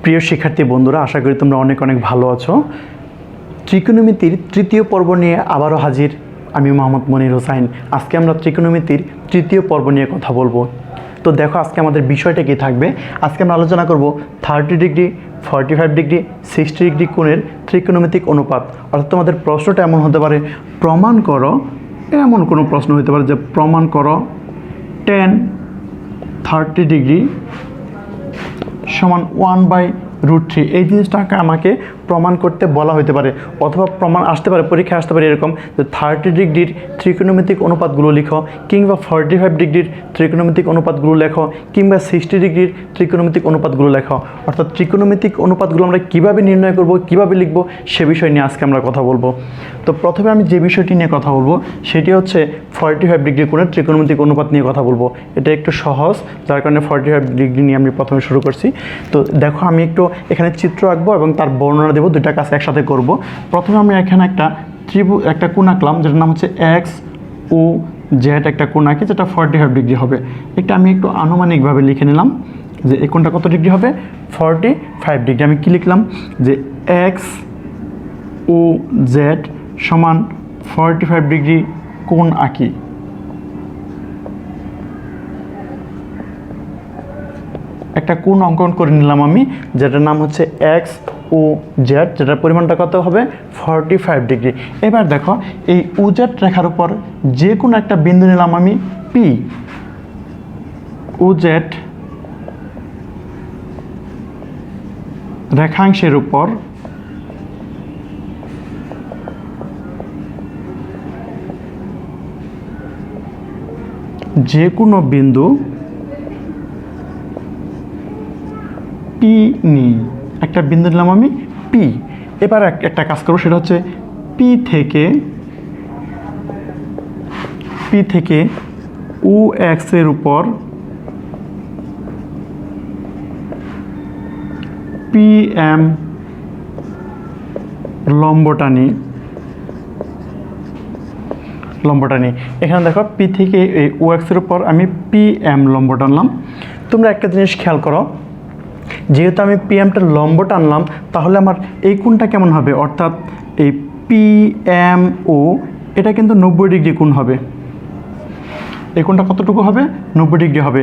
প্রিয় শিক্ষার্থী বন্ধুরা, আশা করি তোমরা অনেক অনেক ভালো আছো। ত্রিকোণমিতির তৃতীয় পর্ব নিয়ে আবারও হাজির আমি মোহাম্মদ মনির হোসাইন। আজকে আমরা ত্রিকোণমিতির তৃতীয় পর্ব নিয়ে কথা বলবো। তো দেখো আজকে আমাদের বিষয়টা কী থাকবে। আজকে আমরা আলোচনা করব 30 ডিগ্রি, 45 ডিগ্রি, 60 ডিগ্রি কোণের ত্রিকোণমিতিক অনুপাত। অর্থাৎ তোমাদের প্রশ্নটা এমন হতে পারে, প্রমাণ করো, এমন কোনো প্রশ্ন হতে পারে যে প্রমাণ করো tan 30 ডিগ্রি সমান 1/√3। এই জিনিসটাকে আমাকে প্রমাণ করতে বলা হতে পারে, অথবা প্রমাণ আসতে পারে, পরীক্ষায় আসতে পারে এরকম যে 30 ডিগ্রির ত্রিকোণমিতিক অনুপাতগুলো লিখো, কিংবা 45 ডিগ্রির ত্রিকোণমিতিক অনুপাতগুলো লেখো, কিংবা 60 ডিগ্রির ত্রিকোণমিতিক অনুপাতগুলো লেখো। অর্থাৎ ত্রিকোণমিতিক অনুপাতগুলো আমরা কীভাবে নির্ণয় করব, কীভাবে লিখব, সে বিষয় নিয়ে আজকে আমরা কথা বলবো। তো প্রথমে আমি যে বিষয়টি নিয়ে কথা বলবো সেটি হচ্ছে 45 ডিগ্রি কোণের ত্রিকোণমিতিক অনুপাত নিয়ে কথা বলবো। এটা একটু সহজ, যার কারণে 45 ডিগ্রি নিয়ে আমি প্রথমে শুরু করছি। তো দেখো আমি একটু এখানে চিত্র আঁকবো এবং তার বর্ণনা দেবো, দুইটা কাজ একসাথে করব। প্রথমে আমি এখানে একটা কোণ আঁকলাম, যেটার নাম হচ্ছে এক্স ও জেড। একটা কোণ আঁকি যেটা 45 ডিগ্রি হবে। এটা আমি একটু আনুমানিকভাবে লিখে নিলাম যে এই কোণটা কত ডিগ্রি হবে, 45 ডিগ্রি। আমি কি লিখলাম যে এক্স ও জেড সমান 45 ডিগ্রি কোণ আঁকি। একটা কোণ অঙ্কন করে নিলাম আমি, যেটার নাম হচ্ছে এক্স ও জেড, যেটার পরিমাণটা কত হবে 45 ডিগ্রি। এবার দেখো এই ও জেড রেখার উপর যে কোনো একটা বিন্দু নিলাম আমি পি। ও জেড রেখাংশের উপর যে কোনো বিন্দু পি নিই। একটা বিন্দু নিলাম আমি পি। এবার একটা কাজ করবো, সেটা হচ্ছে পি থেকে ও এক্সের উপর পি এম লম্ব টানি। এখানে দেখো পি থেকে এই ও এক্সের উপর আমি পি এম লম্ব টানলাম। তোমরা একটা জিনিস খেয়াল করো, যেহেতু আমি পি এমটা লম্ব টানলাম, তাহলে আমার এই কোণটা কেমন হবে, অর্থাৎ এই পি এম ও এটা কিন্তু 90 ডিগ্রি কোণ হবে। এই কোণটা কতটুকু হবে, 90 ডিগ্রি হবে।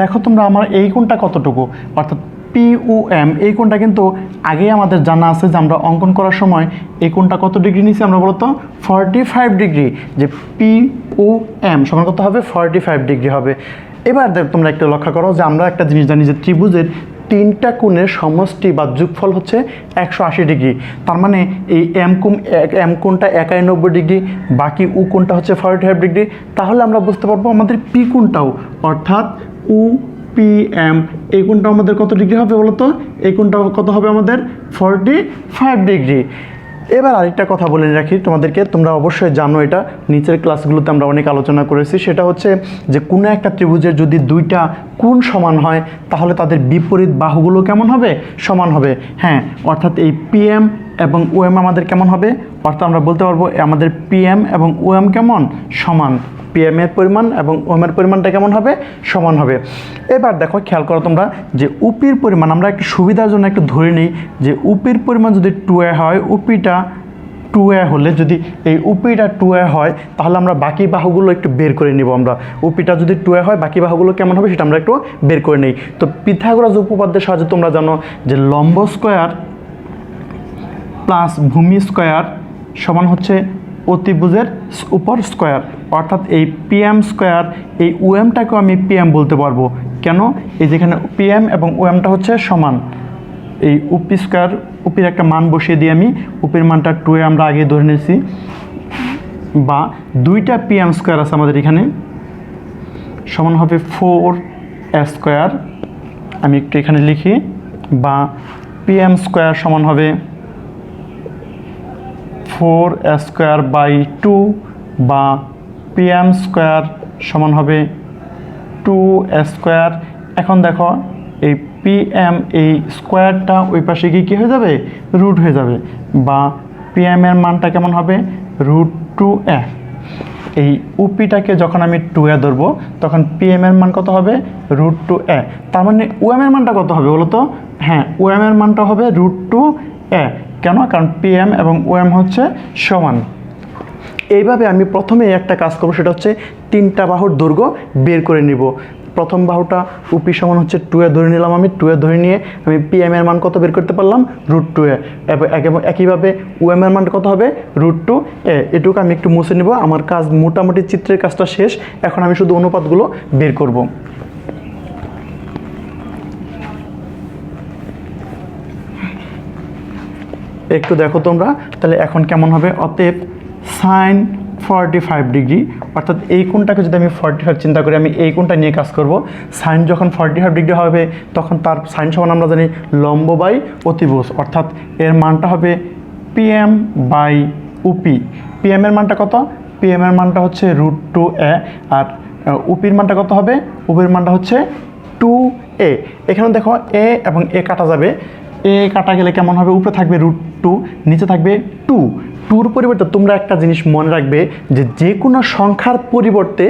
দেখো তোমরা আমার এই কোণটা কতটুকু, অর্থাৎ পি ও এম, এই কোণটা কিন্তু আগেই আমাদের জানা আছে যে আমরা অঙ্কন করার সময় এই কোণটা কত ডিগ্রি নিয়েছি আমরা বলতো 45 ডিগ্রি। যে পি ও এম সমান কত হবে, 45 ডিগ্রি হবে। এবার তোমরা একটু লক্ষ্য করো যে আমরা একটা জিনিস জানি যে ত্রিভুজের তিনটা কোণের সমষ্টি বা যোগফল হচ্ছে 180 ডিগ্রি। তার মানে এই এম কোণটা একাই 90 ডিগ্রি, বাকি ও কোণটা হচ্ছে 45 ডিগ্রি। তাহলে আমরা বুঝতে পারবো আমাদের পি কোণটাও, অর্থাৎ ও পি এম, এই কোণটা আমাদের কত ডিগ্রি হবে বলো তো, এই কোণটা কত হবে আমাদের 45 ডিগ্রি। এবার আরেকটা কথা বলে রাখি তোমাদেরকে, তোমরা অবশ্যই জানো এটা, নিচের ক্লাসগুলোতে আমরা অনেক আলোচনা করেছি। সেটা হচ্ছে যে কোনো একটা ত্রিভুজের যদি দুইটা কোণ সমান হয়, তাহলে তাদের বিপরীত বাহুগুলো কেমন হবে, সমান হবে। হ্যাঁ, অর্থাৎ এই পিএম এবং ওএম আমাদের কেমন হবে, অর্থাৎ আমরা বলতে পারবো আমাদের পিএম এবং ওএম কেমন, সমান। পিএম এর পরিমাণ এবং ওএম এর পরিমাণটা কেমন হবে, সমান হবে। এবার দেখো খেয়াল করো তোমরা যে উপির পরিমাণ আমরা একটু সুবিধার জন্য একটু ধরে নিই যে উপির পরিমাণ যদি 2a হয়, উপিটা 2a হলে, যদি এই উপিটা 2a হয়, তাহলে আমরা বাকি বাহুগুলো একটু বের করে নিব। আমরা উপিটা যদি 2a হয়, বাকি বাহুগুলো কেমন হবে সেটা আমরা একটু বের করে নিই। তো পিথাগোরাস উপপাদ্যের সাহায্যে তোমরা জানো যে লম্ব স্কয়ার প্লাস ভূমি স্কয়ার সমান হচ্ছে অতিভুজের উপর স্কয়ার। অর্থাৎ এই পিএম স্কয়ার, এই ওএমটাকেও আমি পিএম বলতে পারবো। কেন, এই যেখানে পিএম এবং ওএমটা হচ্ছে সমান, এই উপি স্কয়ার, উপির একটা মান বসিয়ে দিই আমি, উপির মানটা 2a আমরা আগে ধরে নিয়েছি, বা দুইটা পিএম স্কয়ার আছে আমাদের এখানে, সমান হবে 4a স্কয়ার। আমি একটু এখানে লিখি, বা পিএম স্কয়ার সমান হবে 4a স্কয়ার বাই 2, বা পিএম স্কয়ার সমান হবে 2a স্কয়ার। এখন দেখো এই পিএম, এই স্কোয়ারটা ওই পাশে গিয়ে কী হয়ে যাবে, রুট হয়ে যাবে, বা পিএম এর মানটা কেমন হবে, √2a। এই উপিটাকে যখন আমি 2a ধরবো তখন পিএম এর মান কত হবে √2a। তার মানে ওএম এর মানটা কত হবে বলো তো? হ্যাঁ, ওএম এর মানটা হবে √2a। কেন? কারণ পিএম এবং ওএম হচ্ছে সমান। এইভাবে আমি প্রথমে একটা কাজ করবো, সেটা হচ্ছে 3টা বাহুর দৈর্ঘ্য বের করে নিব। প্রথম বাহুটা উপি সমান হচ্ছে 2a ধরে নিলাম, আমি 2a ধরে নিয়ে আমি পিএম এর মান কত বের করতে পারলাম √2a। এবং একইভাবে ওএম এর মান কত হবে √2a। এটুকু আমি একটু মুছে নিব, আমার কাজ মোটামুটি চিত্রের কাজটা শেষ। এখন আমি শুধু অনুপাতগুলো বের করব। একটু দেখো তোমরা তাহলে এখন কেমন হবে। অতএব সাইন 45 ডিগ্রি, অর্থাৎ এই কোণটাকে যদি আমি 45 চিন্তা করি, আমি এই কোণটা নিয়ে কাজ করব। সাইন যখন 45 ডিগ্রি হবে তখন তার সাইন সমান আমরা জানি লম্ব বাই অতিভুজ, অর্থাৎ এর মানটা হবে পিএম বাই উপি। পিএম এর মানটা কত? পিএম এর মানটা হচ্ছে √2a, আর উপির মানটা কত হবে? উপির মানটা হচ্ছে 2a। এখানে দেখো এ এবং এ কাটা যাবে, এ কাটা গেলে কেমন হবে? উপরে থাকবে √2, নিচে থাকবে 2। 2-র পরিবর্তে তোমরা একটা জিনিস মনে রাখবে যে কোনো সংখ্যার পরিবর্তে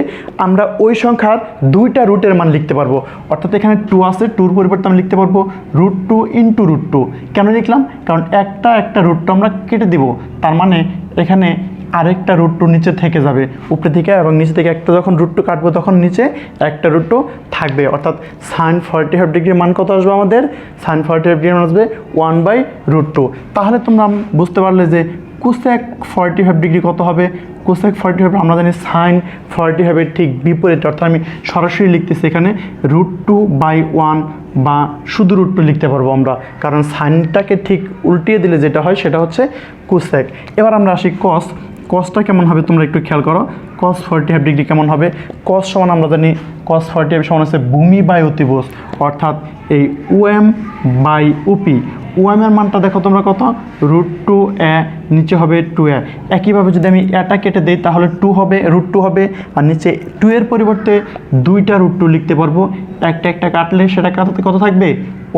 আমরা ওই সংখ্যার 2টা রুটের মান লিখতে পারবো। অর্থাৎ এখানে 2 আছে, 2-র পরিবর্তে আমি লিখতে পারবো √2 × √2। কেন লিখলাম? কারণ একটা √2 আমরা কেটে দিব, তার মানে এখানে আরেকটা √2 নিচে থেকে যাবে উপরে থেকে, এবং নিচে থেকে একটা যখন √2 কাটবো তখন নিচে একটা √2 থাকবে। অর্থাৎ সাইন 45 ডিগ্রির মান কত আসবে আমাদের? সাইন 45 ডিগ্রির মান আসবে 1/√2। তাহলে তোমরা বুঝতে পারলে যে কোসেক 45 ডিগ্রি কত হবে। কোসেক 45 আমরা জানি সাইন 45 এর ঠিক বিপরীত, অর্থাৎ আমি সরাসরি লিখতেছি এখানে √2/1 বা শুধু √2 লিখতে পারবো আমরা, কারণ সাইনটাকে ঠিক উল্টিয়ে দিলে যেটা হয় সেটা হচ্ছে কোসেক। এবার আমরা আসি কস। কসটা কেমন হবে তোমরা একটু খেয়াল করো। কস 45 ডিগ্রি কেমন হবে? কস সমান আমরা জানি কস 45 সমান হচ্ছে ভূমি বাই অতিভুজ, অর্থাৎ এই ওএম বাই উপি। ওএম এর মানটা দেখো তোমরা কত? √2a, নিচে হবে 2a। একইভাবে যদি আমি এটা কেটে দিই তাহলে 2 হবে, √2 হবে, আর নিচে 2 এর পরিবর্তে 2টা √2 লিখতে পারবো। একটা কাটলে সেটা কাটাতে কত থাকবে?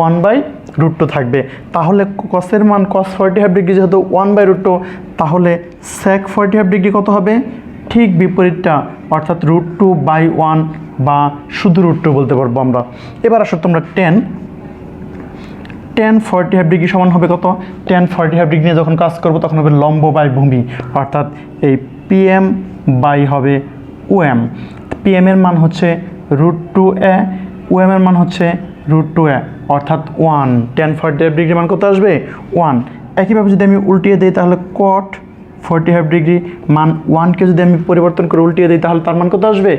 1/√2 থাকবে। তাহলে কসের মান কস 45 ডিগ্রি যেহেতু 1/√2, তাহলে সেক 45 ডিগ্রি কত হবে? ঠিক বিপরীতটা, অর্থাৎ √2/1 বা শুধু √2 বলতে পারবো আমরা। এবার আসো তোমরা tan 45 ডিগ্রি সমান হবে কত? tan 45 ডিগ্রি নিয়ে যখন কাজ করবো তখন হবে লম্ব বাই ভূমি, অর্থাৎ এই পিএম বাই হবে ওএম। পিএম এর মান হচ্ছে √2a, ওএম এর মান হচ্ছে √2a, অর্থাৎ 1। tan 45 ডিগ্রি মান কত আসবে? 1। একইভাবে যদি আমি উল্টিয়ে দিই তাহলে cot 45 ডিগ্রি মান 1কে যদি আমি পরিবর্তন করে উল্টিয়ে দিই তাহলে তার মান কত আসবে?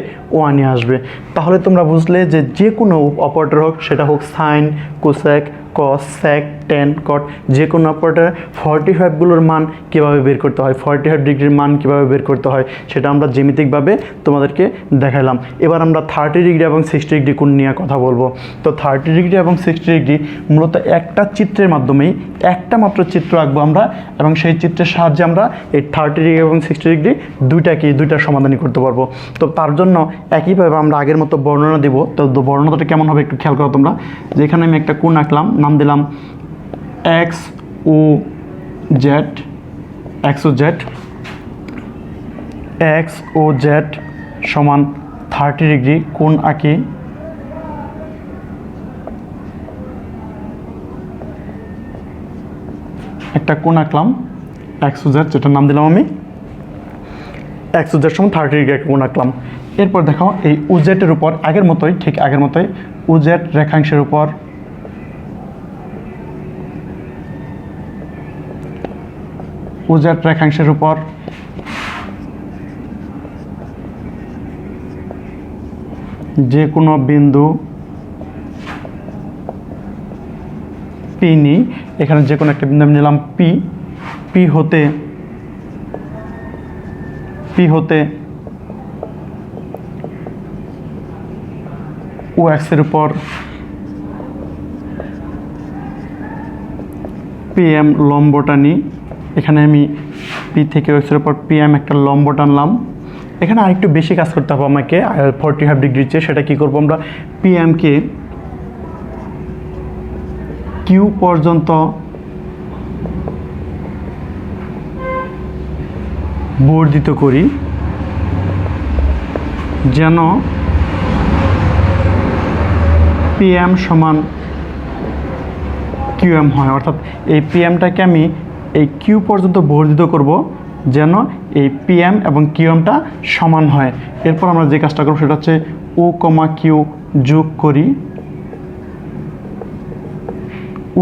1ই আসবে। তাহলে তোমরা বুঝলে যে কোনো অপারেটর হোক, সেটা হোক সাইন, কোসেক, কস, সেক, টেন, কট, যে কোনো অপারেটরে 45গুলোর মান কীভাবে বের করতে হয়, 45 ডিগ্রির মান কীভাবে বের করতে হয় সেটা আমরা জ্যামিতিকভাবে তোমাদেরকে দেখালাম। এবার আমরা 30 ডিগ্রি এবং 60 ডিগ্রি কোণ নিয়ে কথা বলবো। তো 30 ডিগ্রি এবং 60 ডিগ্রি মূলত একটা চিত্রের মাধ্যমেই, একটা মাত্র চিত্র আঁকবো আমরা, এবং সেই চিত্রের সাহায্যে আমরা এই 30 ডিগ্রি এবং 60 ডিগ্রি দুইটার সমাধানই করতে পারবো। তো তার জন্য একইভাবে আমরা আগের মতো বর্ণনা দেব। তো বর্ণনাটা কেমন হবে একটু খেয়াল করো তোমরা। যেখানে আমি একটা কোণ আঁকলাম, নাম দিলাম এক্স ও জেড, এক্স ও জেড সমান 30 ডিগ্রি কোণ আঁকি। একটা কোণ আঁকলাম এক্স ও জেড, যেটার নাম দিলাম আমি এক্স ও জেড সমান 30 ডিগ্রি একটা কোণ আঁকলাম। এরপর দেখো এই উজেটের উপর আগের মতোই, ঠিক আগের মতোই উজেট রেখাংশের উপর যে কোনো বিন্দু পি নিই। এখানে যে কোনো একটা বিন্দু আমি নিলাম পি হতে ও এক্সের উপর পিএম লম্ব টানি। এখানে আমি পি থেকে এক্সের উপর পিএম একটা লম্ব টানলাম। এখানে আরেকটু বেশি কাজ করতে হবে আমাকে 45 ডিগ্রির চেয়ে। সেটা কি করব আমরা? পিএমকে কিউ পর্যন্ত বর্ধিত করি। যেন PM সমান QM হয়, অর্থাৎ এই PMটাকে আমি এই Q পর্যন্ত বর্ধিত করব যেন এই PM এবং QMটা সমান হয়। এরপর আমরা যে কাজটা করব সেটা হচ্ছে O, Q যোগ করি,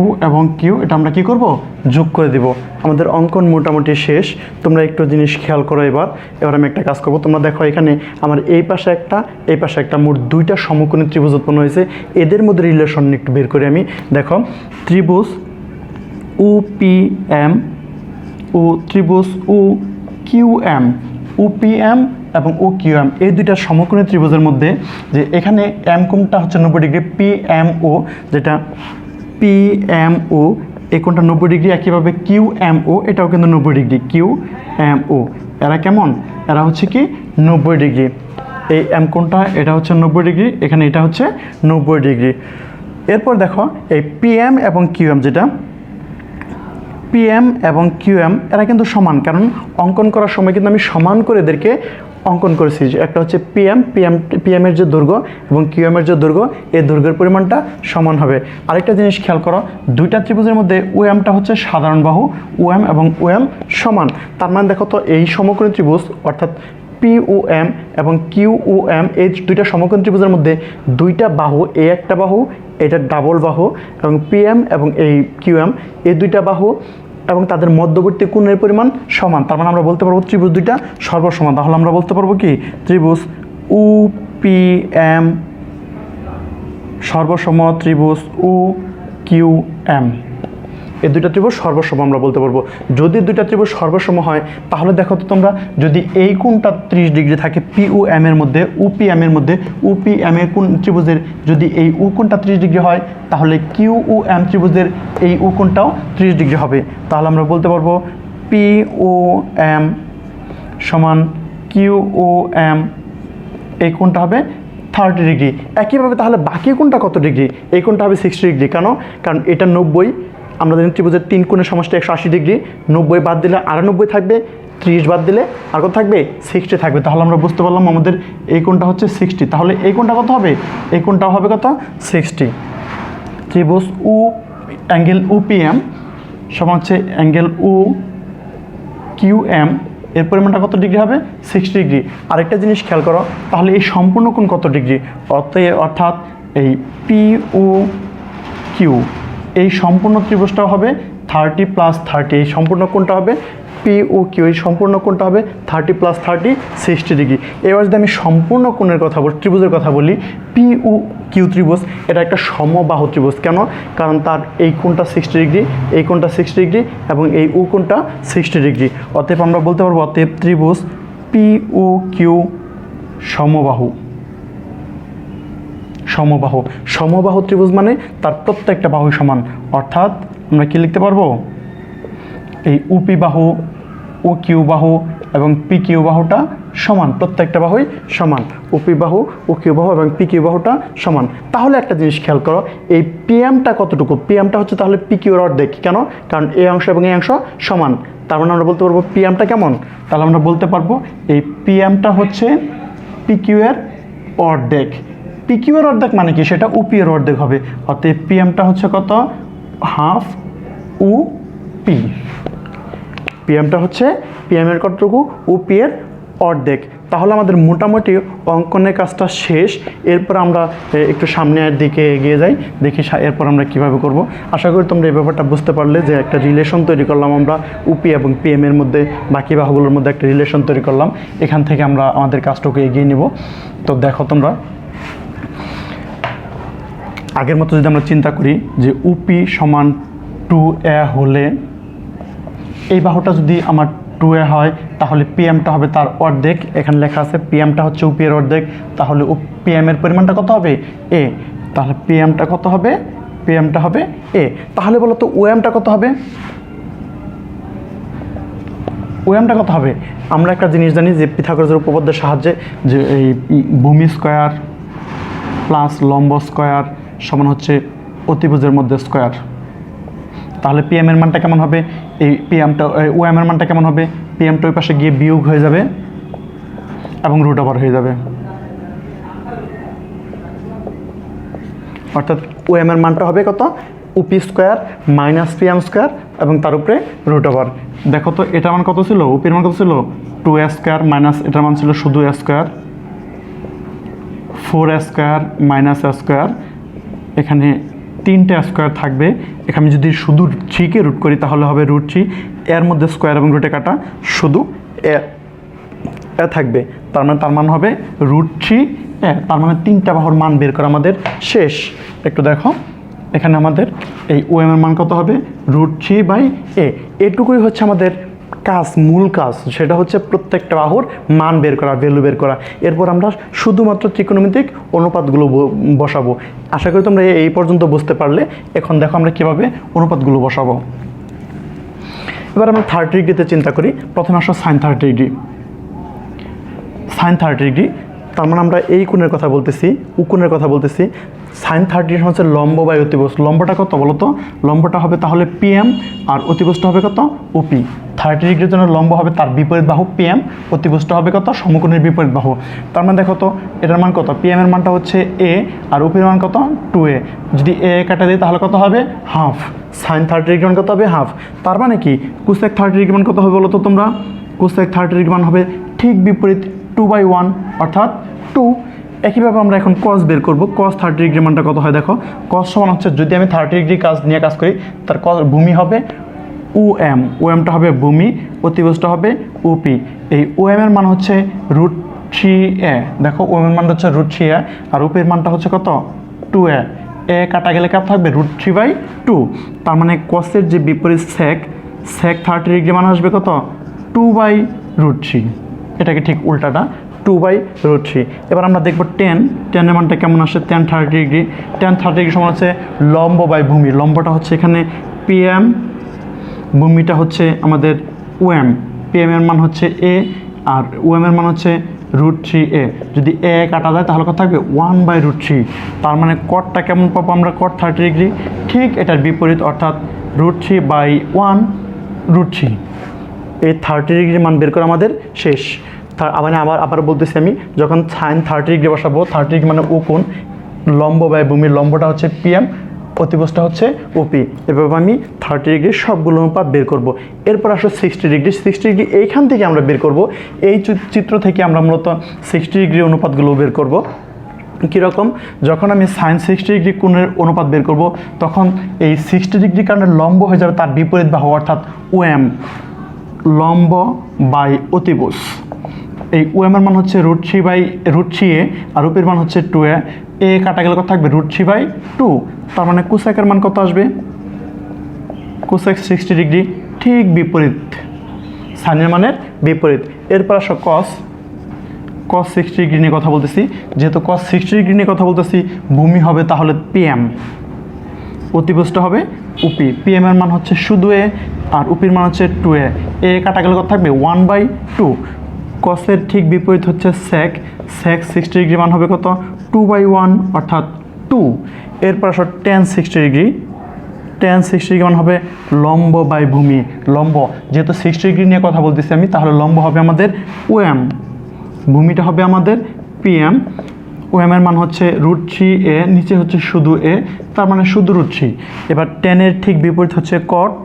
U এবং Q এটা আমরা কি করব, যোগ করে দেব। আমাদের অঙ্কন মোটামুটি শেষ। তোমরা একটু জিনিস খেয়াল করো। এবার আমি একটা কাজ করব। তোমরা দেখো এখানে আমার এই পাশে একটা মোট দুইটা সমকোণী ত্রিভুজ উৎপন্ন হয়েছে। এদের মধ্যে রিলেশন একটু বের করি আমি। দেখো ত্রিভুজ UPM ও ত্রিভুজ UQM, UPM এবং OQM এই দুইটা সমকোণী ত্রিভুজের মধ্যে যে এখানে M কোণটা হচ্ছে 90 ডিগ্রি, PMO যেটা PMO এই কোণটা 90 ডিগ্রি, একইভাবে QMO এটাও কিন্তু 90 ডিগ্রি, QMO এরা কেমন, এরা হচ্ছে কি 90 ডিগ্রি। এই M কোণটা এটা হচ্ছে 90 ডিগ্রি, এখানে এটা হচ্ছে 90 ডিগ্রি। এরপর দেখো এই PM এবং QM যেটা PM এবং QM এরা কিন্তু সমান, কারণ অঙ্কন করার সময় কিন্তু আমি সমান করে এদেরকে অঙ্কন করেছি। একটা হচ্ছে PM এর যে দৈর্ঘ্য এবং QM এর যে দৈর্ঘ্য, এই দৈর্ঘ্যের পরিমাণটা সমান হবে। আরেকটা জিনিস খেয়াল করো, দুইটা ত্রিভুজের মধ্যে OMটা হচ্ছে সাধারণ বাহু, OM এবং OM সমান। তার মানে দেখো তো এই সমকোণী ত্রিভুজ অর্থাৎ POM এবং QOM এই দুইটা সমকোণী ত্রিভুজের মধ্যে দুইটা বাহু, এই একটা বাহু এটা ডাবল বাহু এবং PM এবং এই QM এই দুইটা বাহু এবং তাদের মধ্যবর্তী কোণের পরিমাণ সমান। তার মানে আমরা বলতে পারবো ত্রিভুজ দুইটা সর্বসমান। তাহলে আমরা বলতে পারবো কি ত্রিভুজ UPM সর্বসম ত্রিভুজ UQM, এই দুইটা ত্রিভুজ সর্বসম আমরা বলতে পারবো। যদি দুইটা ত্রিভুজ সর্বসম হয় তাহলে দেখো তো তোমরা, যদি এই কোণটা 30 ডিগ্রি থাকে POM এর মধ্যে, UPM এর মধ্যে, UPM এর কোণ ত্রিভুজের যদি এই U কোণটা 30 ডিগ্রি হয় তাহলে QOM ত্রিভুজের এই U কোণটাও 30 ডিগ্রি হবে। তাহলে আমরা বলতে পারবো POM সমান QOM এই কোণটা হবে 30 ডিগ্রি। একইভাবে তাহলে বাকি কোণটা কত ডিগ্রি, এই কোণটা হবে 60 ডিগ্রি। কারণ এটা 90, আমরা জানি ত্রিভুজের তিন কোণের সমষ্টি 180 ডিগ্রি, 90 বাদ দিলে 98 থাকবে, 30 বাদ দিলে আর কত থাকবে 60 থাকবে। তাহলে আমরা বুঝতে পারলাম আমাদের এই কোণটা হচ্ছে 60। তাহলে এই কোণটা কত হবে, এই কোণটা হবে কত 60। ত্রিভুজ অ্যাঙ্গেল UPM সমান হচ্ছে অ্যাঙ্গেল UQM এর পরিমাণটা কত ডিগ্রি হবে 60 ডিগ্রি। আরেকটা জিনিস খেয়াল করো, তাহলে এই সম্পূর্ণ কোণ কত ডিগ্রি, অর্থাৎ এই POQ এই সম্পূর্ণ ত্রিভুজটাও হবে 30 + 30, এই সম্পূর্ণ কোণটা হবে POQ, এই সম্পূর্ণ কোণটা হবে 30 + 30 60 ডিগ্রি। এবার যদি আমি সম্পূর্ণ কোণের কথা বলি, ত্রিভুজের কথা বলি, POQ ত্রিভুজ এটা একটা সমবাহু ত্রিভুজ। কেন, কারণ তার এই কোণটা 60 ডিগ্রি, এই কোণটা 60 ডিগ্রি এবং এই U কোণটা 60 ডিগ্রি। অতএব আমরা বলতে পারবো অতএব ত্রিভুজ POQ সমবাহু। সমবাহু ত্রিভুজ মানে তার প্রত্যেকটা বাহু সমান, অর্থাৎ আমরা কি লিখতে পারবো, এই UP বাহু, OQ বাহু এবং PQ বাহুটা সমান, প্রত্যেকটা বাহুই সমান। UP বাহু, OQ বাহু এবং PQ বাহুটা সমান। তাহলে একটা জিনিস খেয়াল করো, এই PMটা কতটুকু, PMটা হচ্ছে তাহলে PQ এর অর্ধেক। কেন, কারণ এই অংশ এবং এই অংশ সমান। তার মানে আমরা বলতে পারবো PMটা কেমন, তাহলে আমরা বলতে পারবো এই PMটা হচ্ছে PQ এর অর্ধেক। PQ এর অর্ধেক মানে কি, সেটা UP এর অর্ধেক হবে। অতএব PMটা হচ্ছে কত, হাফ UP। PMটা হচ্ছে PM এর কতটুকু, UP এর অর্ধেক। তাহলে আমাদের মোটামুটি অঙ্কনের কাজটা শেষ। এরপর আমরা একটু সামনের দিকে এগিয়ে যাই, দেখি এরপর আমরা কিভাবে করব। আশা করি তোমরা এই ব্যাপারটা বুঝতে পারলে যে একটা রিলেশন তৈরি করলাম আমরা UP এবং PM এর মধ্যে, বাকি বাহুগুলোর মধ্যে একটা রিলেশন তৈরি করলাম। এখান থেকে আমরা আমাদের কাজটাকে এগিয়ে নিব। তো দেখো তোমরা, আগের মতো যদি আমরা চিন্তা করি যে UP সমান 2A হলে এই বাহুটা যদি আমার 2A হয় তাহলে PMটা হবে তার অর্ধেক। এখানে লেখা আছে PMটা হচ্ছে UP এর অর্ধেক, তাহলে PM এর পরিমাণটা কত হবে A। তাহলে PMটা কত হবে, PMটা হবে A। তাহলে বলো তো OMটা কত হবে, OMটা কত হবে। আমরা একটা জিনিস জানি যে পিথাগোরাসের উপপাদ্যের সাহায্যে যে এই ভূমি স্কয়ার প্লাস লম্ব স্কয়ার সমান হচ্ছে অতিভুজের মধ্যে স্কয়ার। তাহলে PM এর মানটা কেমন হবে, এই PMটা OM এর মানটা কেমন হবে, PMটা ওই পাশে গিয়ে বিয়োগ হয়ে যাবে এবং √ওভার হয়ে যাবে। অর্থাৎ OM এর মানটা হবে কত, উপি স্কোয়ার মাইনাস PM স্কোয়ার এবং তার উপরে রুট ওভার। দেখো তো এটার মান কত ছিল, উপির মান কত ছিল 2A স্কোয়ার মাইনাস এটার মান ছিল শুধু A square, 4A square minus A square, এখানে 3টে স্কোয়ার থাকবে। এখানে আমি যদি শুধু 3কে রুট করি তাহলে হবে √3, এর মধ্যে স্কোয়ার এবং রুটে কাটা শুধু এ থাকবে, তার মান হবে √3A। তার মানে 3টা বাহুর মান বের করা আমাদের শেষ। একটু দেখো এখানে আমাদের এই OM এর মান কত হবে √3/a। এটুকুই হচ্ছে আমাদের কাজ, মূল কাজ, সেটা হচ্ছে প্রত্যেকটা বাহুর মান বের করা, ভ্যালু বের করা। এরপর আমরা শুধুমাত্র ত্রিকোণমিতিক অনুপাতগুলো বসাবো। আশা করি তোমরা এই পর্যন্ত বুঝতে পারলে। এখন দেখো আমরা কীভাবে অনুপাতগুলো বসাবো। এবার আমরা 30 ডিগ্রিতে চিন্তা করি। প্রথমে আসো sin 30 ডিগ্রি। sin 30 ডিগ্রি তার মানে আমরা এই কোণের কথা বলতেছি, কোণের কথা বলতেছি। sin 30 ডিগ্রি হচ্ছে লম্ব বাই অতিভুজ। লম্বটা কত বলো তো, লম্বটা হবে তাহলে PM আর অতিভুজটা হবে কত OP। 30 ডিগ্রির জন্য লম্ব হবে তার বিপরীত বাহু PM, অতিভুজটা হবে কত সমকোণের বিপরীত বাহু। তার মানে দেখো তো এটার মান কত, PM এর মানটা হচ্ছে A আর OP এর মান কত 2A। যদি A কাটা দিই তাহলে কত হবে হাফ। sin 30 ডিগ্রি মান কত হবে হাফ। তার মানে কি cosec 30 ডিগ্রি মান কত হবে বলো তো তোমরা, cosec 30 ডিগ্রি মান হবে ঠিক বিপরীত 2/1 অর্থাৎ 2। একইভাবে আমরা এখন cos বের করব। cos 30 ডিগ্রি মানটা কত হয় দেখো, cos সমান হচ্ছে যদি আমি 30 ডিগ্রি কাজ করি তার ভূমি হবে OM, OMটা হবে ভূমি, অতিভুজটা হবে OP। এই OM এর মান হচ্ছে √3A। দেখো OM এর মানটা হচ্ছে √3A আর OP এর মানটা হচ্ছে কত 2A। এ কাটা গেলে কাপ থাকবে √3/2। তার মানে cos এর যে বিপরীত sec 30 ডিগ্রি মান আসবে কত 2/√3। এটাকে ঠিক উল্টাটা 2/√3। এবার আমরা দেখব tan এর মানটা কেমন আসে। tan 30 ডিগ্রি, tan 30 ডিগ্রি সমান হচ্ছে লম্ব বাই ভূমি। লম্বটা হচ্ছে এখানে PM, ভূমিটা হচ্ছে আমাদের OM। PM এর মান হচ্ছে A আর OM এর মান হচ্ছে √3A। যদি A কাটা যায় তাহলে কত থাকবে 1/√3। তার মানে কটটা কেমন পাবো আমরা, cot 30 ডিগ্রি ঠিক এটার বিপরীত অর্থাৎ √3/1√3। এই 30 ডিগ্রি মান বের করে আমাদের শেষ। আবার বলতেছি আমি, যখন sin 30 ডিগ্রি বসাবো, 30 ডিগ্রি মানে ও কোণ, লম্ব বাই ভূমি, লম্বটা হচ্ছে PM, অতিভুজটা হচ্ছে OP। এভাবে আমি 30 ডিগ্রি সবগুলো অনুপাত বের করব। এরপর আসো 60 ডিগ্রি। 60 ডিগ্রি এইখান থেকে আমরা বের করব, এই চিত্র থেকে আমরা মূলত 60 ডিগ্রি অনুপাতগুলো বের করব। কীরকম, যখন আমি sin 60 ডিগ্রি কোণের অনুপাত বের করব তখন এই 60 ডিগ্রি কারণে লম্ব হয়ে যাবে তার বিপরীত বাহু অর্থাৎ OM, লম্ব বাই অতিভুজ। এই OM এর মান হচ্ছে √3A আর OP এর মান হচ্ছে 2A। A কাটা গেলে কত থাকবে √3/2। তার মানে cosec এর মান কত আসবে, cosec 60 ডিগ্রি ঠিক বিপরীত, sin এর মানের বিপরীত। এরপর আসো cos 60 ডিগ্রি নিয়ে কথা বলতেছি। যেহেতু cos 60 ডিগ্রি নিয়ে কথা বলতেছি, ভূমি হবে তাহলে PM, অতিভুজটা হবে OP। PM এর মান হচ্ছে শুধু A আর OP এর মান হচ্ছে 2A। A কাটা গেলে কত থাকবে 1/2। cos এর ঠিক বিপরীত হচ্ছে sec 60 ডিগ্রি মান হবে কত 2/1 অর্থাৎ 2। এরপর আসো tan 60 ডিগ্রি। tan 60 ডিগ্রি মান হবে লম্ব বাই ভূমি। লম্ব যেহেতু 60 ডিগ্রি নিয়ে কথা বলতেছি আমি, তাহলে লম্ব হবে আমাদের OM, ভূমিটা হবে আমাদের PM। OM এর মান হচ্ছে √3A, নিচে হচ্ছে শুধু A, তার মানে শুধু √3। এবার tan এর ঠিক বিপরীত হচ্ছে cot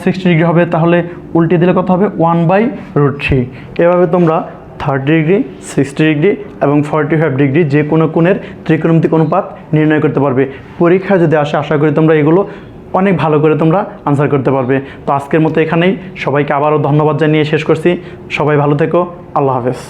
60 ডিগ্রি হবে, তাহলে উল্টে দিলে কত হবে 1/√3। এভাবে তোমরা 30 ডিগ্রি, 60 ডিগ্রি এবং 45 ডিগ্রি যে কোনো কোণের ত্রিকোণমিতিক অনুপাত নির্ণয় করতে পারবে। পরীক্ষা যদি আসে আশা করি তোমরা এগুলো অনেক ভালো করে তোমরা আনসার করতে পারবে। তো আজকের মতো এখানেই, সবাইকে আবারও ধন্যবাদ জানিয়ে শেষ করছি। সবাই ভালো থেকো, আল্লাহ হাফেজ।